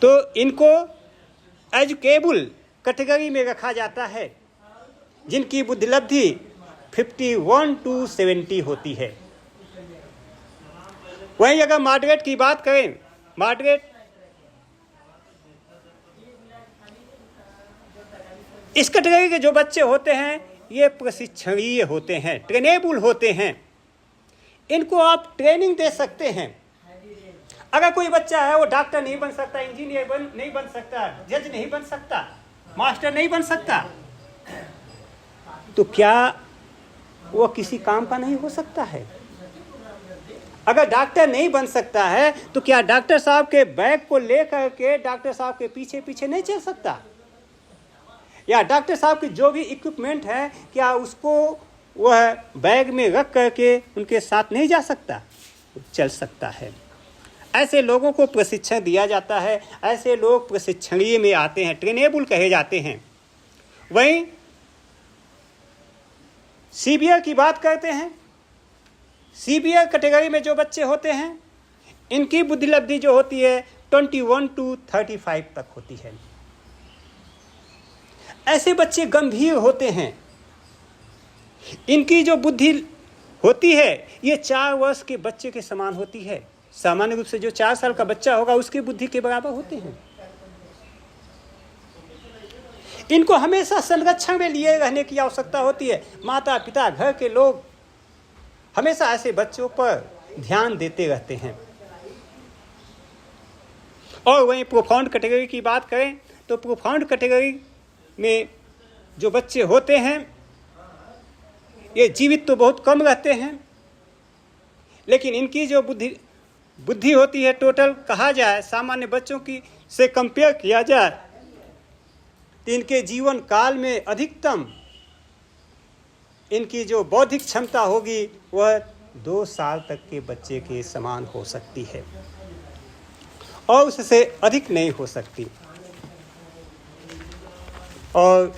तो इनको एजुकेबल कैटेगरी में रखा जाता है, जिनकी बुद्धिलब्धि 51 to 70 होती है। वहीं अगर मॉडरेट की बात करें, मॉडरेट इस कैटेगरी के जो बच्चे होते हैं ये प्रशिक्षणीय होते हैं, ट्रेनेबल होते हैं। इनको आप ट्रेनिंग दे सकते हैं। अगर कोई बच्चा है वो डॉक्टर नहीं बन सकता, इंजीनियर नहीं बन सकता, जज नहीं बन सकता, मास्टर नहीं बन सकता, तो क्या वो किसी काम का नहीं हो सकता है? अगर डॉक्टर नहीं बन सकता है तो क्या डॉक्टर साहब के बैग को लेकर के डॉक्टर साहब के पीछे पीछे नहीं चल सकता? या डॉक्टर साहब की जो भी इक्विपमेंट है क्या उसको वह बैग में रख करके उनके साथ नहीं जा सकता? चल सकता है। ऐसे लोगों को प्रशिक्षण दिया जाता है। ऐसे लोग प्रशिक्षणीय में आते हैं, ट्रेनेबल कहे जाते हैं। वहीं सीवियर की बात करते हैं। सीवियर कैटेगरी में जो बच्चे होते हैं इनकी बुद्धिलब्धि जो होती है 21 to 35 तक होती है। ऐसे बच्चे गंभीर होते हैं। इनकी जो बुद्धि होती है ये 4 वर्ष के बच्चे के समान होती है। सामान्य रूप से जो 4 साल का बच्चा होगा उसकी बुद्धि के बराबर होते हैं। इनको हमेशा संरक्षण में लिए रहने की आवश्यकता होती है। माता पिता, घर के लोग हमेशा ऐसे बच्चों पर ध्यान देते रहते हैं। और वहीं प्रोफाउंड कैटेगरी की बात करें तो प्रोफाउंड कैटेगरी में जो बच्चे होते हैं ये जीवित तो बहुत कम रहते हैं, लेकिन इनकी जो बुद्धि होती है टोटल कहा जाए सामान्य बच्चों की से कंपेयर किया जाए तो इनके जीवन काल में अधिकतम इनकी जो बौद्धिक क्षमता होगी वह 2 साल तक के बच्चे के समान हो सकती है और उससे अधिक नहीं हो सकती। और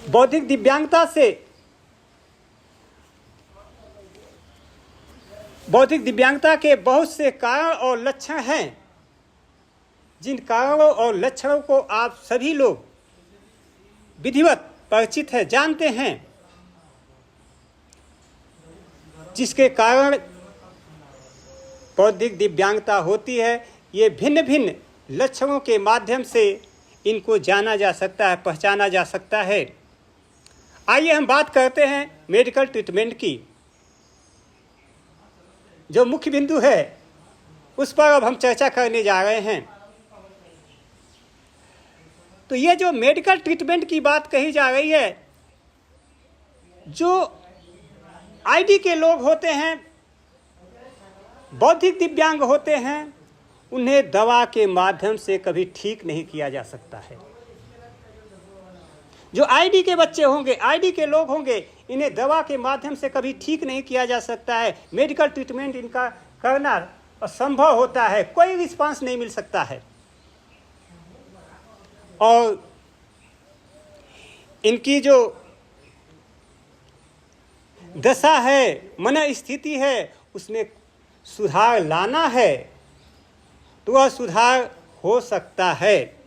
बौद्धिक दिव्यांगता के बहुत से कारण और लक्षण हैं, जिन कारणों और लक्षणों को आप सभी लोग विधिवत परिचित है, जानते हैं, जिसके कारण बौद्धिक दिव्यांगता होती है। ये भिन्न भिन्न लक्षणों के माध्यम से इनको जाना जा सकता है, पहचाना जा सकता है। आइए हम बात करते हैं मेडिकल ट्रीटमेंट की। जो मुख्य बिंदु है उस पर अब हम चर्चा करने जा रहे हैं। तो ये जो मेडिकल ट्रीटमेंट की बात कही जा रही है, जो आईडी के लोग होते हैं, बौद्धिक दिव्यांग होते हैं, उन्हें दवा के माध्यम से कभी ठीक नहीं किया जा सकता है। जो आईडी के बच्चे होंगे, आईडी के लोग होंगे, इन्हें दवा के माध्यम से कभी ठीक नहीं किया जा सकता है। मेडिकल ट्रीटमेंट इनका करना असंभव होता है, कोई रिस्पांस नहीं मिल सकता है। और इनकी जो दशा है, मन स्थिति है, उसमें सुधार लाना है तो वह सुधार हो सकता है।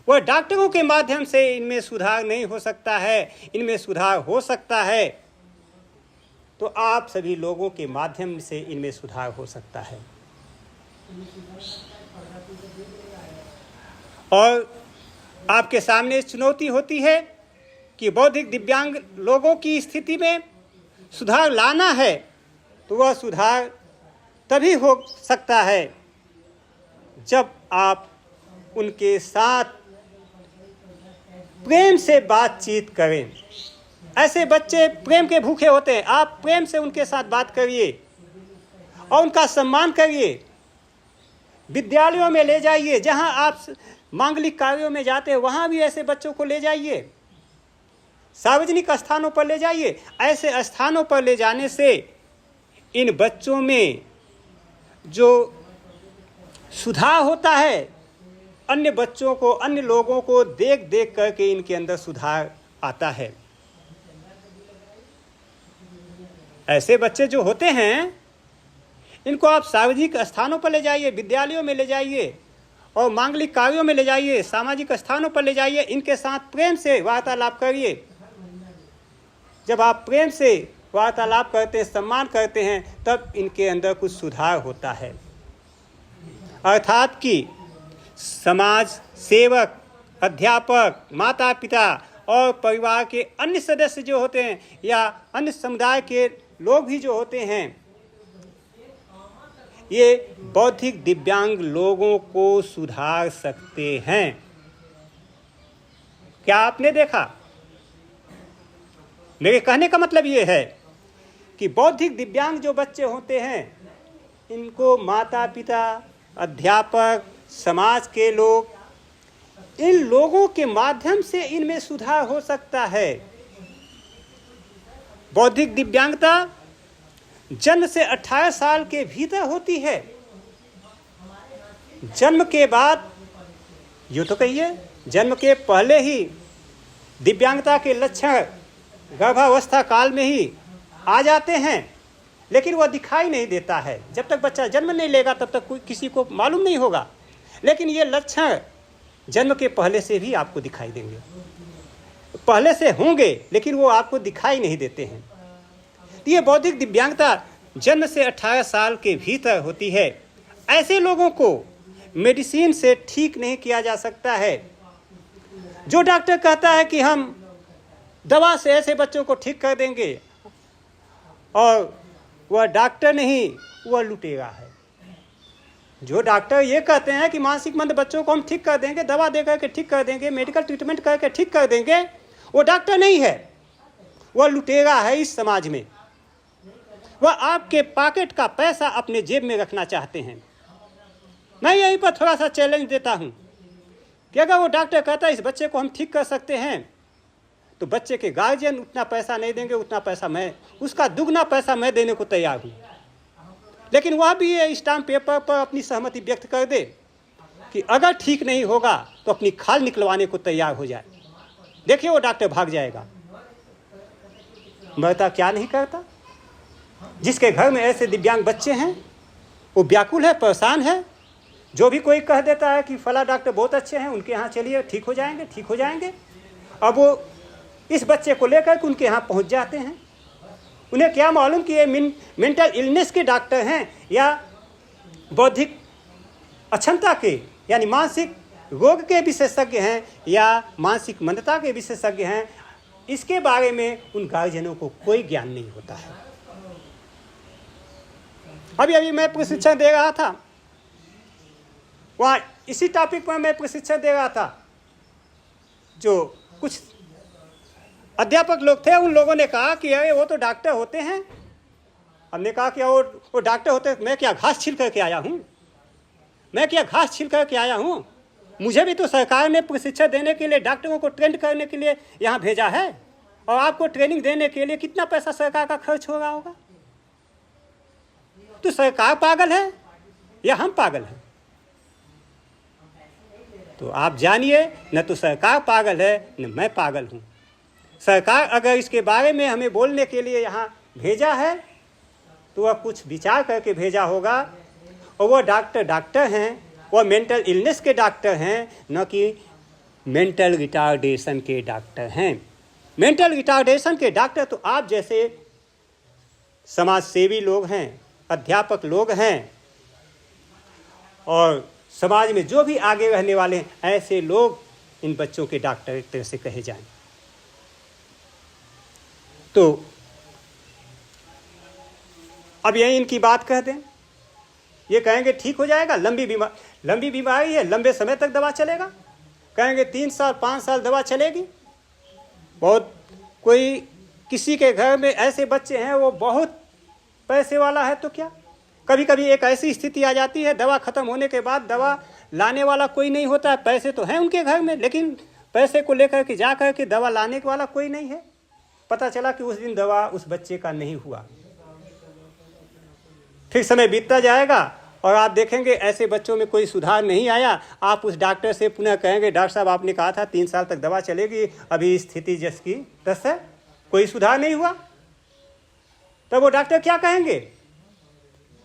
वह डॉक्टरों के माध्यम से इनमें सुधार नहीं हो सकता है, इनमें सुधार हो सकता है तो आप सभी लोगों के माध्यम से इनमें सुधार हो सकता है। और आपके सामने चुनौती होती है कि बौद्धिक दिव्यांग लोगों की स्थिति में सुधार लाना है तो वह सुधार तभी हो सकता है जब आप उनके साथ प्रेम से बातचीत करें। ऐसे बच्चे प्रेम के भूखे होते हैं। आप प्रेम से उनके साथ बात करिए और उनका सम्मान करिए। विद्यालयों में ले जाइए, जहां आप मांगलिक कार्यों में जाते हैं वहां भी ऐसे बच्चों को ले जाइए। सार्वजनिक स्थानों पर ले जाइए। ऐसे स्थानों पर ले जाने से इन बच्चों में जो सुधार होता है, अन्य बच्चों को, अन्य लोगों को देख देख करके इनके अंदर सुधार आता है। ऐसे बच्चे जो होते हैं इनको आप सार्वजनिक स्थानों पर ले जाइए, विद्यालयों में ले जाइए और मांगलिक कार्यों में ले जाइए, सामाजिक स्थानों पर ले जाइए, इनके साथ प्रेम से वार्तालाप करिए। जब आप प्रेम से वार्तालाप करते हैं, सम्मान करते हैं, तब इनके अंदर कुछ सुधार होता है। अर्थात कि समाज सेवक, अध्यापक, माता पिता और परिवार के अन्य सदस्य जो होते हैं या अन्य समुदाय के लोग भी जो होते हैं, ये बौद्धिक दिव्यांग लोगों को सुधार सकते हैं। क्या आपने देखा? मेरे कहने का मतलब ये है कि बौद्धिक दिव्यांग जो बच्चे होते हैं इनको माता पिता, अध्यापक, समाज के लोग, इन लोगों के माध्यम से इनमें सुधार हो सकता है। बौद्धिक दिव्यांगता जन्म से 18 साल के भीतर होती है। जन्म के बाद, यूँ तो कहिए जन्म के पहले ही दिव्यांगता के लक्षण गर्भावस्था काल में ही आ जाते हैं, लेकिन वह दिखाई नहीं देता है। जब तक बच्चा जन्म नहीं लेगा तब तक कोई किसी को मालूम नहीं होगा, लेकिन ये लक्षण जन्म के पहले से भी आपको दिखाई देंगे। पहले से होंगे लेकिन वो आपको दिखाई नहीं देते हैं। तो ये बौद्धिक दिव्यांगता जन्म से 18 साल के भीतर होती है। ऐसे लोगों को मेडिसिन से ठीक नहीं किया जा सकता है। जो डॉक्टर कहता है कि हम दवा से ऐसे बच्चों को ठीक कर देंगे, और वह डॉक्टर नहीं, वह लुटेरा है। जो डॉक्टर ये कहते हैं कि मानसिक मंद बच्चों को हम ठीक कर देंगे, दवा दे करके ठीक कर देंगे, मेडिकल ट्रीटमेंट करके ठीक कर देंगे, वो डॉक्टर नहीं है, वह लुटेरा है इस समाज में। वह आपके पॉकेट का पैसा अपने जेब में रखना चाहते हैं। मैं यहीं पर थोड़ा सा चैलेंज देता हूँ कि अगर वो डॉक्टर कहता है इस बच्चे को हम ठीक कर सकते हैं, तो बच्चे के गार्जियन उतना पैसा नहीं देंगे, उतना पैसा मैं, उसका दुगना पैसा मैं देने को तैयार हूँ। लेकिन वह भी ये स्टाम्प पेपर पर अपनी सहमति व्यक्त कर दे कि अगर ठीक नहीं होगा तो अपनी खाल निकलवाने को तैयार हो जाए। देखिए वो डॉक्टर भाग जाएगा। मरता क्या नहीं करता। जिसके घर में ऐसे दिव्यांग बच्चे हैं वो व्याकुल है, परेशान है। जो भी कोई कह देता है कि फला डॉक्टर बहुत अच्छे हैं, उनके यहाँ चलिए ठीक हो जाएंगे, ठीक हो जाएंगे। अब वो इस बच्चे को लेकर के उनके यहाँ पहुँच जाते हैं। उन्हें क्या मालूम कि ये मेंटल इलनेस के डॉक्टर हैं या बौद्धिक अक्षमता के यानी मानसिक रोग के विशेषज्ञ हैं या मानसिक मंदता के विशेषज्ञ हैं। इसके बारे में उन गार्जियनों को कोई ज्ञान नहीं होता है। अभी मैं प्रशिक्षण दे रहा था, वहाँ इसी टॉपिक पर मैं प्रशिक्षण दे रहा था। जो कुछ अध्यापक लोग थे, उन लोगों ने कहा कि अरे वो तो डॉक्टर होते हैं। हमने कहा कि वो डॉक्टर होते, मैं क्या घास छील करके आया हूँ? मैं क्या घास छील करके आया हूँ? मुझे भी तो सरकार ने प्रशिक्षण देने के लिए, डॉक्टरों को ट्रेंड करने के लिए यहाँ भेजा है, और आपको ट्रेनिंग देने के लिए कितना पैसा सरकार का खर्च हो रहा होगा? तो सरकार पागल है या हम पागल हैं? तो आप जानिए, न तो सरकार पागल है न मैं पागल हूँ। सरकार अगर इसके बारे में हमें बोलने के लिए यहाँ भेजा है तो वह कुछ विचार करके भेजा होगा। और वह डॉक्टर हैं, वह मेंटल इलनेस के डॉक्टर हैं, न कि मेंटल रिटार्डेशन के डॉक्टर हैं। मेंटल रिटार्डेशन के डॉक्टर तो आप जैसे समाज सेवी लोग हैं, अध्यापक लोग हैं, और समाज में जो भी आगे रहने वाले हैं, ऐसे लोग इन बच्चों के डॉक्टर एक तरह से कहे जाएं। तो अब यही इनकी बात कह दें, ये कहेंगे ठीक हो जाएगा, लंबी बीमारी है, लंबे समय तक दवा चलेगा। कहेंगे 3 साल 5 साल दवा चलेगी। बहुत कोई किसी के घर में ऐसे बच्चे हैं वो बहुत पैसे वाला है, तो क्या कभी कभी एक ऐसी स्थिति आ जाती है, दवा ख़त्म होने के बाद दवा लाने वाला कोई नहीं होता है। पैसे तो हैं उनके घर में, लेकिन पैसे को लेकर के जा कर के दवा लाने वाला कोई नहीं है। पता चला कि उस दिन दवा उस बच्चे का नहीं हुआ। फिर समय बीतता जाएगा और आप देखेंगे ऐसे बच्चों में कोई सुधार नहीं आया। आप उस डॉक्टर से पुनः कहेंगे, डॉक्टर साहब आपने कहा था 3 साल तक दवा चलेगी, अभी स्थिति जिसकी तस है, कोई सुधार नहीं हुआ। तब वो डॉक्टर क्या कहेंगे?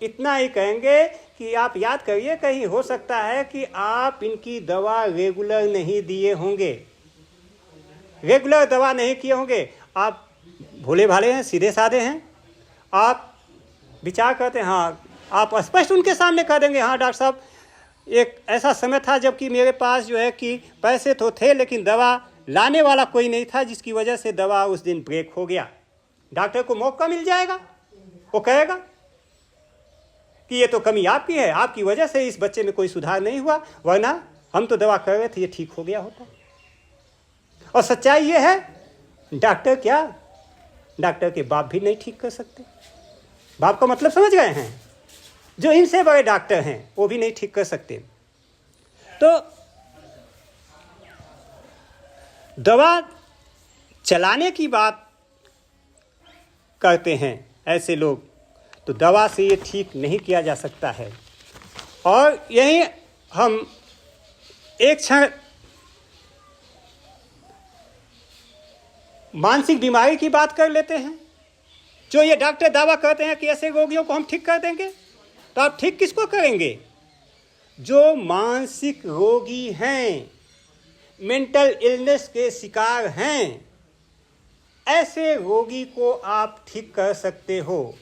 इतना ही कहेंगे कि आप याद करिए, कहीं हो सकता है कि आप इनकी दवा रेगुलर नहीं दिए होंगे, रेगुलर दवा नहीं किए होंगे। आप भोले भाले हैं, सीधे साधे हैं, आप विचार करते हैं, हाँ आप स्पष्ट उनके सामने कह देंगे, हाँ डॉक्टर साहब एक ऐसा समय था जबकि मेरे पास जो है कि पैसे तो थे लेकिन दवा लाने वाला कोई नहीं था, जिसकी वजह से दवा उस दिन ब्रेक हो गया। डॉक्टर को मौका मिल जाएगा, वो कहेगा कि ये तो कमी आपकी है, आपकी वजह से इस बच्चे में कोई सुधार नहीं हुआ, वरना हम तो दवा कर रहे थे, ये ठीक हो गया होता। और सच्चाई ये है, डॉक्टर क्या, डॉक्टर के बाप भी नहीं ठीक कर सकते। बाप का मतलब समझ गए हैं? जो इनसे बड़े डॉक्टर हैं वो भी नहीं ठीक कर सकते। तो दवा चलाने की बात करते हैं ऐसे लोग, तो दवा से ये ठीक नहीं किया जा सकता है। और यही हम एक क्षण मानसिक बीमारी की बात कर लेते हैं। जो ये डॉक्टर दावा करते हैं कि ऐसे रोगियों को हम ठीक कर देंगे, तो आप ठीक किसको करेंगे? जो मानसिक रोगी हैं, मेंटल इलनेस के शिकार हैं, ऐसे रोगी को आप ठीक कर सकते हो।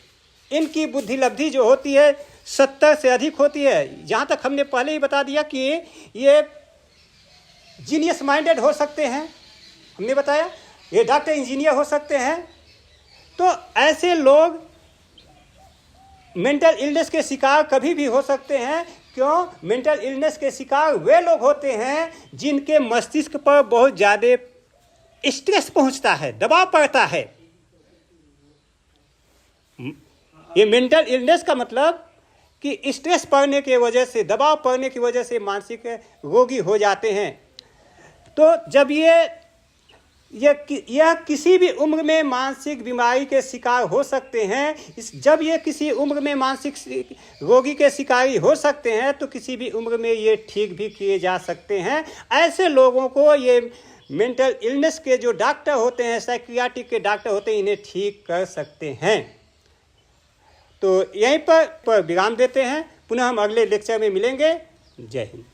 इनकी बुद्धि लब्धि जो होती है 70 से अधिक होती है। जहाँ तक हमने पहले ही बता दिया कि ये जीनियस माइंडेड हो सकते हैं, हमने बताया ये डॉक्टर इंजीनियर हो सकते हैं। तो ऐसे लोग मेंटल इलनेस के शिकार कभी भी हो सकते हैं। क्यों? मेंटल इलनेस के शिकार वे लोग होते हैं जिनके मस्तिष्क पर बहुत ज़्यादा स्ट्रेस पहुंचता है, दबाव पड़ता है। ये मेंटल इलनेस का मतलब कि स्ट्रेस पड़ने की वजह से, दबाव पड़ने की वजह से मानसिक रोगी हो जाते हैं। तो जब यह किसी भी उम्र में मानसिक बीमारी के शिकार हो सकते हैं। जब ये किसी उम्र में मानसिक रोगी के शिकारी हो सकते हैं तो किसी भी उम्र में ये ठीक भी किए जा सकते हैं। ऐसे लोगों को ये मेंटल इलनेस के जो डॉक्टर होते हैं, साइकियाट्रिक के डॉक्टर होते हैं, इन्हें ठीक कर सकते हैं। तो यहीं पर विराम देते हैं। पुनः हम अगले लेक्चर में मिलेंगे। जय हिंद।